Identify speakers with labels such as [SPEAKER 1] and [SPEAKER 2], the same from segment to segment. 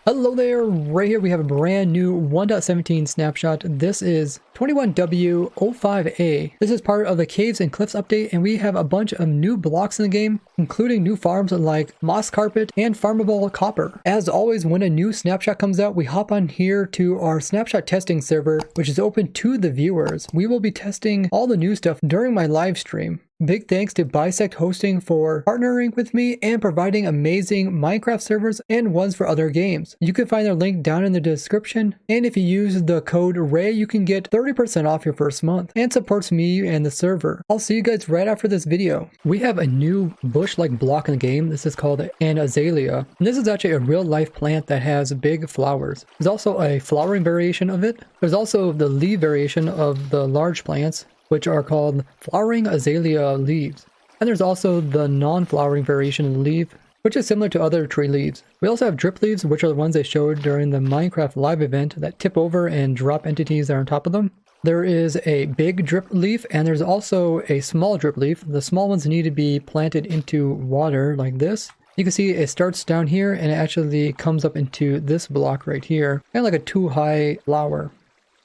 [SPEAKER 1] Hello there, right here we have a brand new 1.17 snapshot. This is 21W05A. This is part of the Caves and Cliffs update, and we have a bunch of new blocks in the game, including new farms like moss carpet and farmable copper. As always, when a new snapshot comes out, we hop on here to our snapshot testing server, which is open to the viewers. We will be testing all the new stuff during my live stream. Big thanks to Bisect Hosting for partnering with me and providing amazing Minecraft servers and ones for other games. You can find their link down in the description, and if you use the code RAY, you can get 30% off your first month and supports me and the server. I'll see you guys right after this video. We have a new bush-like block in the game. This is called an azalea, and this is actually a real-life plant that has big flowers. There's also a flowering variation of it. There's also the leaf variation of the large plants, which are called flowering azalea leaves. And there's also the non-flowering variation of the leaf, which is similar to other tree leaves. We also have drip leaves, which are the ones they showed during the Minecraft live event that tip over and drop entities that are on top of them. There is a big drip leaf, and there's also a small drip leaf. The small ones need to be planted into water like this. You can see it starts down here and it actually comes up into this block right here, kind of like a 2-high flower.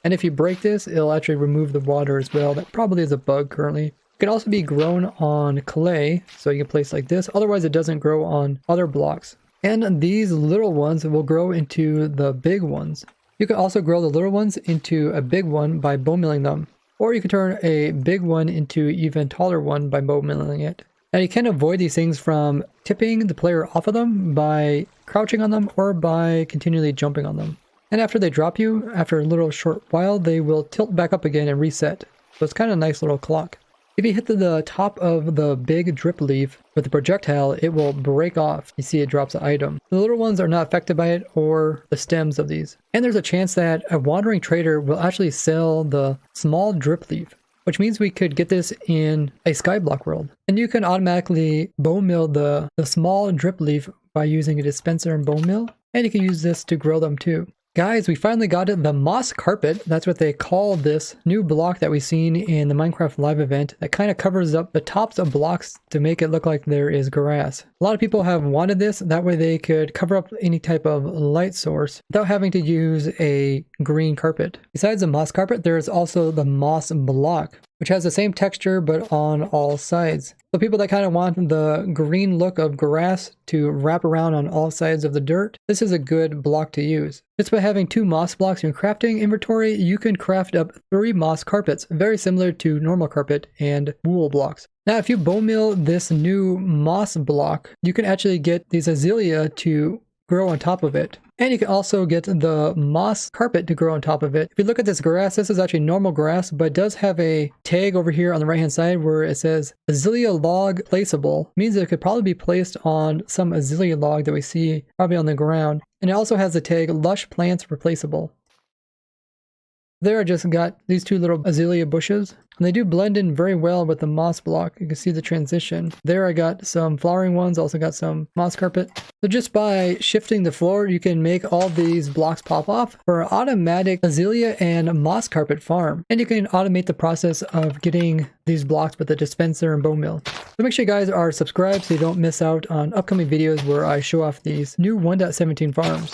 [SPEAKER 1] And if you break this, it'll actually remove the water as well. That probably is a bug currently. It can also be grown on clay, so you can place like this. Otherwise, it doesn't grow on other blocks. And these little ones will grow into the big ones. You can also grow the little ones into a big one by bone milling them. Or you can turn a big one into an even taller one by bone milling it. Now you can avoid these things from tipping the player off of them by crouching on them or by continually jumping on them. And after they drop you, after a little short while, they will tilt back up again and reset. So it's kind of a nice little clock. If you hit the top of the big drip leaf with the projectile, it will break off. You see it drops an item. The little ones are not affected by it or the stems of these. And there's a chance that a wandering trader will actually sell the small drip leaf, which means we could get this in a skyblock world. And you can automatically bone mill the small drip leaf by using a dispenser and bone mill. And you can use this to grow them too. Guys, we finally got it, the moss carpet. That's what they call this new block that we've seen in the Minecraft live event that kind of covers up the tops of blocks to make it look like there is grass. A lot of people have wanted this, that way they could cover up any type of light source without having to use a green carpet. Besides the moss carpet, there is also the moss block, which has the same texture but on all sides. So people that kind of want the green look of grass to wrap around on all sides of the dirt, this is a good block to use. Just by having 2 moss blocks in your crafting inventory, you can craft up 3 moss carpets, very similar to normal carpet and wool blocks. Now, if you bone mill this new moss block, you can actually get these azalea to grow on top of it. And you can also get the moss carpet to grow on top of it. If you look at this grass, this is actually normal grass, but it does have a tag over here on the right hand side where it says azalea log placeable. It means it could probably be placed on some azalea log that we see probably on the ground. And it also has the tag lush plants replaceable. There I just got these 2 little azalea bushes, and they do blend in very well with the moss block. You can see the transition. There I got some flowering ones, also got some moss carpet. So just by shifting the floor, you can make all these blocks pop off for an automatic azalea and moss carpet farm. And you can automate the process of getting these blocks with a dispenser and bone mill. So make sure you guys are subscribed so you don't miss out on upcoming videos where I show off these new 1.17 farms.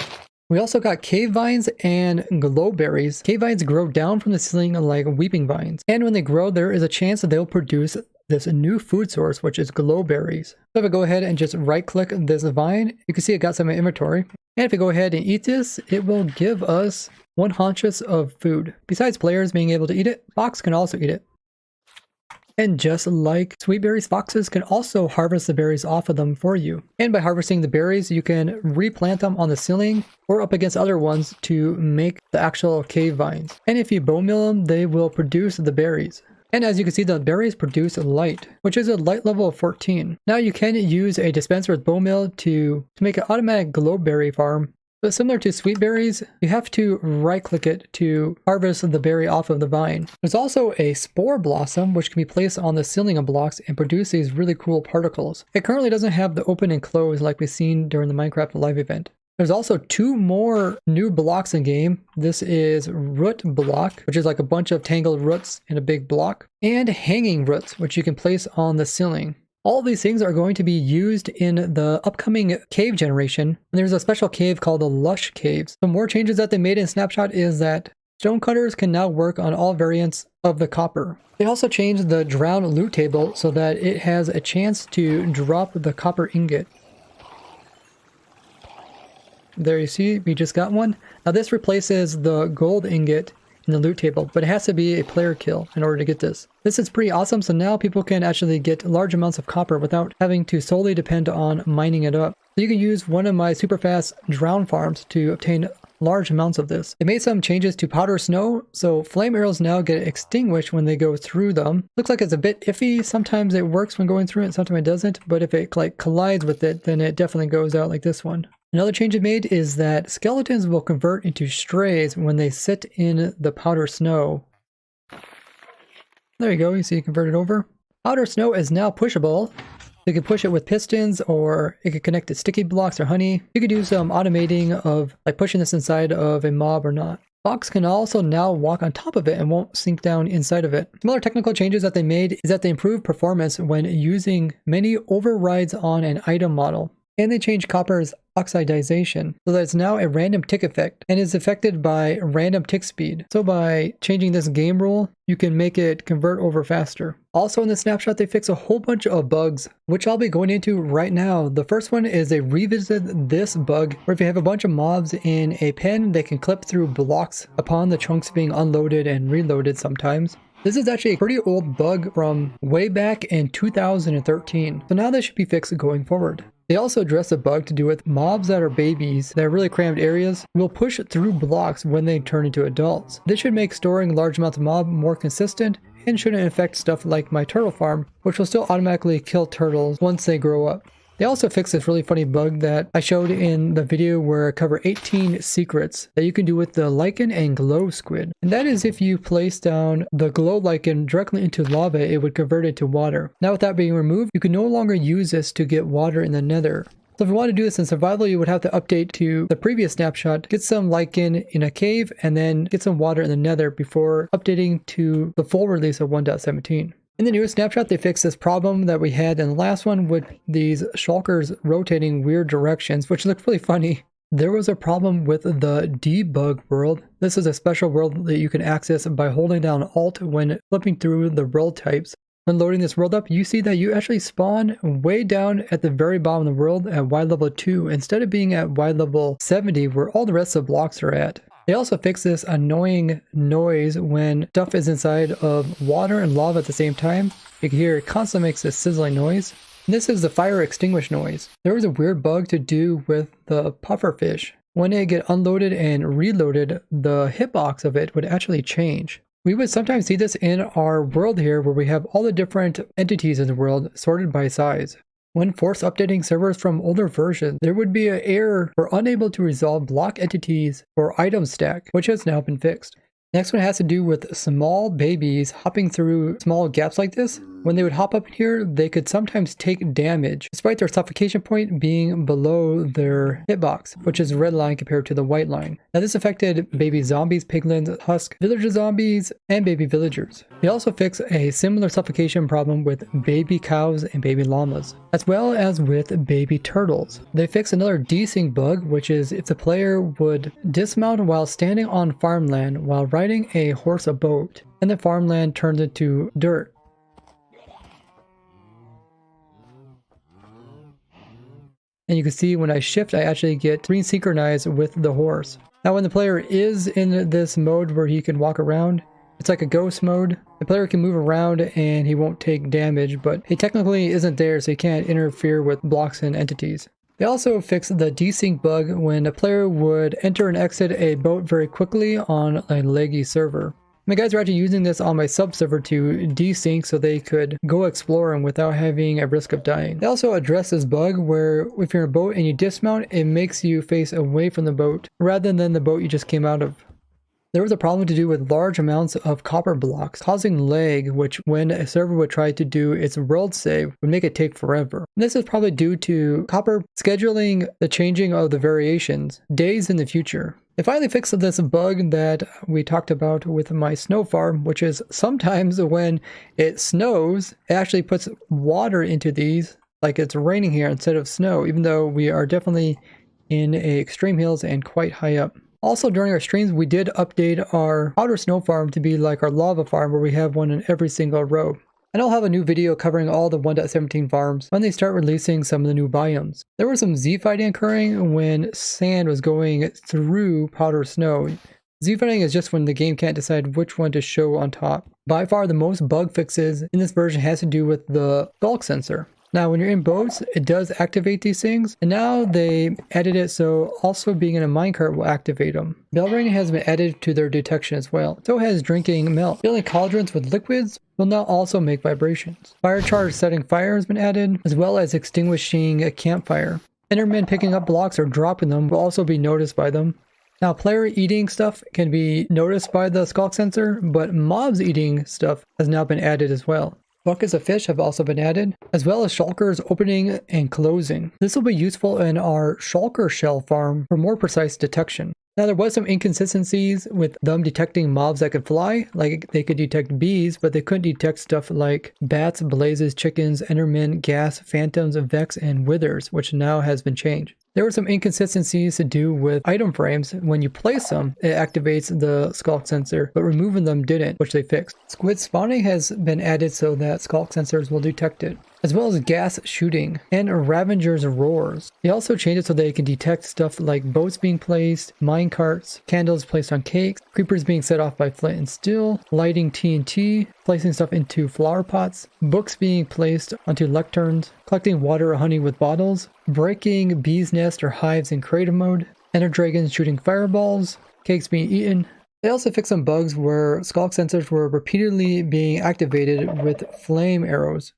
[SPEAKER 1] We also got cave vines and glowberries. Cave vines grow down from the ceiling like weeping vines. And when they grow, there is a chance that they'll produce this new food source, which is glowberries. So if I go ahead and just right click this vine, you can see it got some inventory. And if we go ahead and eat this, it will give us 1 haunches of food. Besides players being able to eat it, fox can also eat it. And just like sweet berries, foxes can also harvest the berries off of them for you. And by harvesting the berries, you can replant them on the ceiling or up against other ones to make the actual cave vines. And if you bone mill them, they will produce the berries. And as you can see, the berries produce light, which is a light level of 14. Now you can use a dispenser with bone mill to make an automatic glowberry farm. But similar to sweet berries, you have to right click it to harvest the berry off of the vine. There's also a spore blossom which can be placed on the ceiling of blocks and produce these really cool particles. It currently doesn't have the open and close like we've seen during the Minecraft live event. There's also 2 more new blocks in game. This is root block, which is like a bunch of tangled roots in a big block, and hanging roots, which you can place on the ceiling. All of these things are going to be used in the upcoming cave generation. And there's a special cave called the Lush Caves. Some more changes that they made in Snapshot is that stonecutters can now work on all variants of the copper. They also changed the drown loot table so that it has a chance to drop the copper ingot. There you see, we just got one. Now this replaces the gold ingot in the loot table, but it has to be a player kill in order to get this. This is pretty awesome, so now people can actually get large amounts of copper without having to solely depend on mining it up. So you can use one of my super fast drown farms to obtain large amounts of this. They made some changes to powder snow, so flame arrows now get extinguished when they go through them. Looks like it's a bit iffy. Sometimes it works when going through it, sometimes it doesn't, but if it like collides with it, then it definitely goes out like this one. Another change it made is that skeletons will convert into strays when they sit in the powder snow. There you go, you see it converted over. Powder snow is now pushable. You can push it with pistons, or it could connect to sticky blocks or honey. You could do some automating of like pushing this inside of a mob or not. Blocks can also now walk on top of it and won't sink down inside of it. Some other technical changes that they made is that they improved performance when using many overrides on an item model. And they changed copper's oxidization so that it's now a random tick effect and is affected by random tick speed. So by changing this game rule, you can make it convert over faster. Also in the snapshot, they fix a whole bunch of bugs, which I'll be going into right now. The first one is they revisited this bug where if you have a bunch of mobs in a pen, they can clip through blocks upon the chunks being unloaded and reloaded sometimes. This is actually a pretty old bug from way back in 2013. So now this should be fixed going forward. They also address a bug to do with mobs that are babies that are really crammed areas will push through blocks when they turn into adults. This should make storing large amounts of mob more consistent and shouldn't affect stuff like my turtle farm, which will still automatically kill turtles once they grow up. They also fixed this really funny bug that I showed in the video where I cover 18 secrets that you can do with the lichen and glow squid. And that is if you place down the glow lichen directly into lava, it would convert it to water. Now with that being removed, you can no longer use this to get water in the nether. So if you want to do this in survival, you would have to update to the previous snapshot, get some lichen in a cave, and then get some water in the nether before updating to the full release of 1.17. In the newest snapshot, they fixed this problem that we had in the last one with these shulkers rotating weird directions, which looked really funny. There was a problem with the debug world. This is a special world that you can access by holding down Alt when flipping through the world types. When loading this world up, you see that you actually spawn way down at the very bottom of the world at Y level 2 instead of being at Y level 70 where all the rest of the blocks are at. They also fix this annoying noise when stuff is inside of water and lava at the same time. You can hear it constantly makes this sizzling noise. And this is the fire extinguish noise. There was a weird bug to do with the pufferfish. When it get unloaded and reloaded, the hitbox of it would actually change. We would sometimes see this in our world here where we have all the different entities in the world sorted by size. When force updating servers from older versions, there would be an error for unable to resolve block entities or item stack, which has now been fixed. Next one has to do with small babies hopping through small gaps like this. When they would hop up here, they could sometimes take damage, despite their suffocation point being below their hitbox, which is red line compared to the white line. Now this affected baby zombies, piglins, husk, villager zombies, and baby villagers. They also fixed a similar suffocation problem with baby cows and baby llamas, as well as with baby turtles. They fixed another desync bug, which is if the player would dismount while standing on farmland while riding a horse or boat, and the farmland turns into dirt. And you can see when I shift, I actually get green synchronized with the horse. Now when the player is in this mode where he can walk around, it's like a ghost mode. The player can move around and he won't take damage, but he technically isn't there, so he can't interfere with blocks and entities. They also fixed the desync bug when a player would enter and exit a boat very quickly on a laggy server. My guys are actually using this on my sub server to desync so they could go exploring without having a risk of dying. They also address this bug where if you're in a boat and you dismount, it makes you face away from the boat rather than the boat you just came out of. There was a problem to do with large amounts of copper blocks causing lag, which when a server would try to do its world save would make it take forever. And this is probably due to copper scheduling the changing of the variations days in the future. They finally fixed this bug that we talked about with my snow farm, which is sometimes when it snows, it actually puts water into these like it's raining here instead of snow, even though we are definitely in extreme hills and quite high up. Also, during our streams, we did update our powder snow farm to be like our lava farm, where we have one in every single row. And I'll have a new video covering all the 1.17 farms when they start releasing some of the new biomes. There was some Z-fighting occurring when sand was going through powder snow. Z-fighting is just when the game can't decide which one to show on top. By far, the most bug fixes in this version has to do with the skulk sensor. Now, when you're in boats, it does activate these things, and now they added it so also being in a minecart will activate them. Bell ringing has been added to their detection as well. So has drinking milk. Filling cauldrons with liquids will now also make vibrations. Fire charge setting fire has been added, as well as extinguishing a campfire. Endermen picking up blocks or dropping them will also be noticed by them. Now, player eating stuff can be noticed by the skulk sensor, but mobs eating stuff has now been added as well. Buckets of fish have also been added, as well as shulkers opening and closing. This will be useful in our shulker shell farm for more precise detection. Now, there was some inconsistencies with them detecting mobs that could fly, like they could detect bees, but they couldn't detect stuff like bats, blazes, chickens, endermen, gas, phantoms, vex, and withers, which now has been changed. There were some inconsistencies to do with item frames. When you place them, it activates the skulk sensor, but removing them didn't, which they fixed. Squid spawning has been added so that skulk sensors will detect it, as well as gas shooting and Ravenger's roars. They also changed it so they can detect stuff like boats being placed, mine carts, candles placed on cakes, creepers being set off by flint and steel, lighting TNT, placing stuff into flower pots, books being placed onto lecterns, collecting water or honey with bottles, breaking bees' nest or hives in creative mode, ender dragons shooting fireballs, cakes being eaten. They also fixed some bugs where skulk sensors were repeatedly being activated with flame arrows.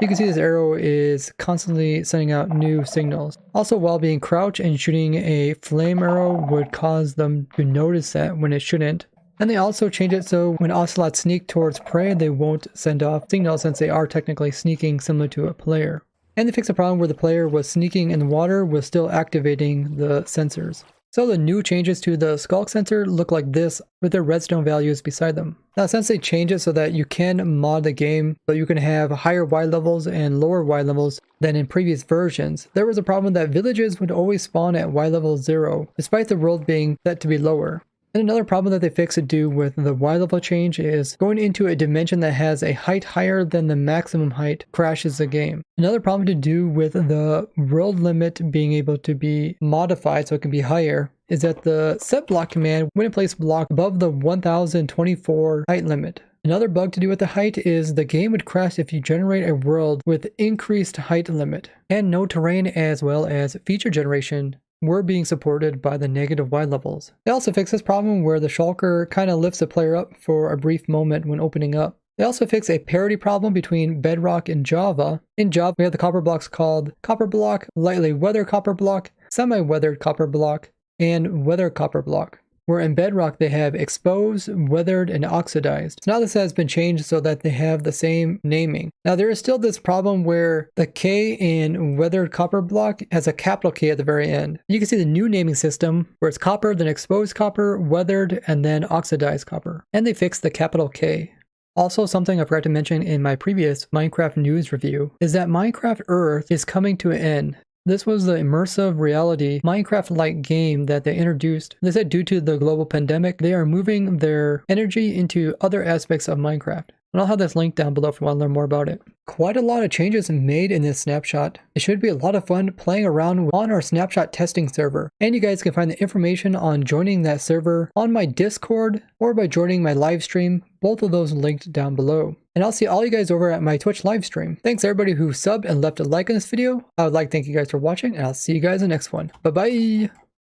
[SPEAKER 1] You can see this arrow is constantly sending out new signals. Also, while being crouched and shooting a flame arrow would cause them to notice that when it shouldn't. And they also changed it so when ocelots sneak towards prey, they won't send off signals since they are technically sneaking similar to a player. And they fixed a problem where the player was sneaking in the water was still activating the sensors. So the new changes to the skulk sensor look like this with their redstone values beside them. Now, since they changed it so that you can mod the game, so you can have higher Y levels and lower Y levels than in previous versions, there was a problem that villages would always spawn at Y level 0, despite the world being set to be lower. And another problem that they fixed to do with the Y level change is going into a dimension that has a height higher than the maximum height crashes the game. Another problem to do with the world limit being able to be modified so it can be higher is that the set block command wouldn't place block above the 1024 height limit. Another bug to do with the height is the game would crash if you generate a world with increased height limit, and no terrain as well as feature generation were being supported by the negative Y levels. They also fixed this problem where the shulker kind of lifts the player up for a brief moment when opening up. They also fixed a parity problem between Bedrock and Java. In Java, we have the copper blocks called copper block, lightly weathered copper block, semi-weathered copper block, and weathered copper block. Where in Bedrock they have exposed, weathered, and oxidized. So now this has been changed so that they have the same naming. Now there is still this problem where the K in weathered copper block has a capital K at the very end. You can see the new naming system where it's copper, then exposed copper, weathered, and then oxidized copper. And they fixed the capital K. Also, something I forgot to mention in my previous Minecraft news review is that Minecraft Earth is coming to an end. This was the immersive reality Minecraft-like game that they introduced. They said due to the global pandemic, they are moving their energy into other aspects of Minecraft. And I'll have this link down below if you want to learn more about it. Quite a lot of changes made in this snapshot. It should be a lot of fun playing around on our snapshot testing server. And you guys can find the information on joining that server on my Discord or by joining my live stream. Both of those linked down below. And I'll see all you guys over at my Twitch live stream. Thanks everybody who subbed and left a like on this video. I would like to thank you guys for watching, and I'll see you guys in the next one. Bye bye!